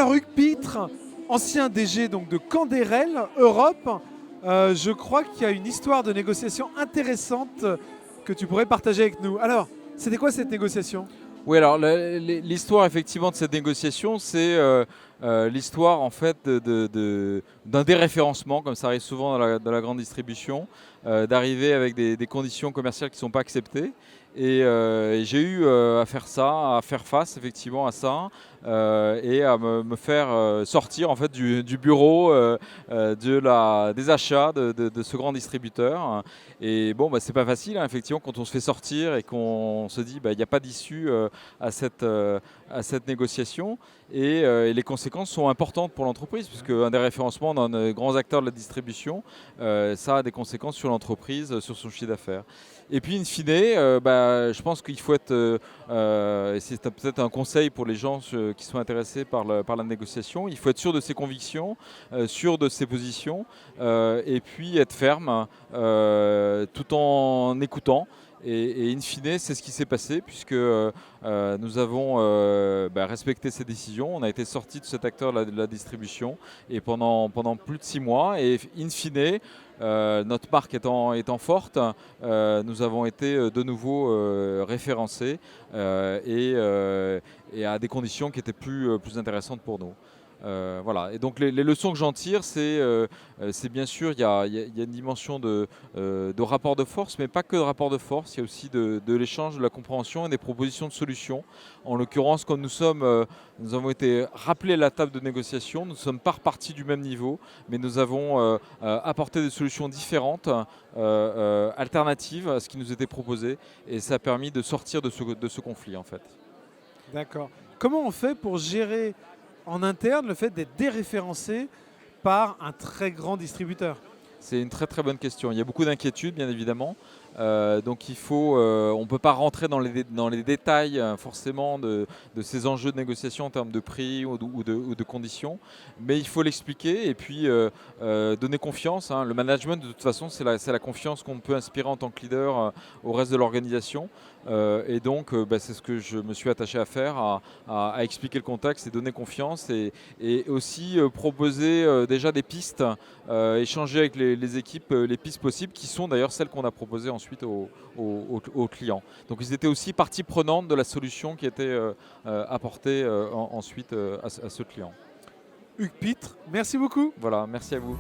Alors Hugues Pitre, ancien DG donc, de Canderel Europe, je crois qu'il y a une histoire de négociation intéressante que tu pourrais partager avec nous. Alors, c'était quoi cette négociation? Oui, alors l'histoire effectivement de cette négociation, c'est l'histoire en fait d'un déréférencement, comme ça arrive souvent dans la grande distribution, d'arriver avec des conditions commerciales qui ne sont pas acceptées. Et j'ai eu à faire ça, à faire face effectivement à ça, et à me faire sortir en fait du bureau des achats de ce grand distributeur. Et bon, bah, c'est pas facile, hein, effectivement, quand on se fait sortir et qu'on se dit bah, il n'y a pas d'issue à cette négociation. Et les conséquences sont importantes pour l'entreprise, puisque un des référencements dans les grands acteurs de la distribution, ça a des conséquences sur l'entreprise, sur son chiffre d'affaires. Et puis, in fine, bah, je pense qu'il faut être, et c'est peut-être un conseil pour les gens qui sont intéressés par la négociation, il faut être sûr de ses convictions, sûr de ses positions, et puis être ferme, tout en écoutant. Et in fine, c'est ce qui s'est passé, puisque nous avons respecté ces décisions. On a été sorti de cet acteur de la distribution et pendant plus de 6 mois. Et in fine, notre marque étant forte, nous avons été de nouveau référencés et à des conditions qui étaient plus intéressantes pour nous. Voilà. Et donc les leçons que j'en tire, c'est bien sûr, il y a une dimension de rapport de force, mais pas que de rapport de force, il y a aussi de l'échange, de la compréhension et des propositions de solutions. En l'occurrence, quand nous avons été rappelés à la table de négociation, nous ne sommes pas repartis du même niveau, mais nous avons apporté des solutions différentes, alternatives à ce qui nous était proposé, et ça a permis de sortir de ce conflit en fait. D'accord. Comment on fait pour gérer en interne le fait d'être déréférencé par un très grand distributeur? C'est une très très bonne question. Il y a beaucoup d'inquiétudes, bien évidemment. Donc on ne peut pas rentrer dans les détails forcément de ces enjeux de négociation en termes de prix ou de conditions, mais il faut l'expliquer et puis donner confiance, hein. Le management, de toute façon, c'est la confiance qu'on peut inspirer en tant que leader au reste de l'organisation. Et donc, c'est ce que je me suis attaché à faire, à expliquer le contexte et donner confiance et aussi proposer déjà des pistes, échanger avec les équipes les pistes possibles qui sont d'ailleurs celles qu'on a proposées ensuite aux clients. Donc ils étaient aussi partie prenante de la solution qui était apportée ensuite à ce client. Hugues Pitre, merci beaucoup. Voilà, merci à vous.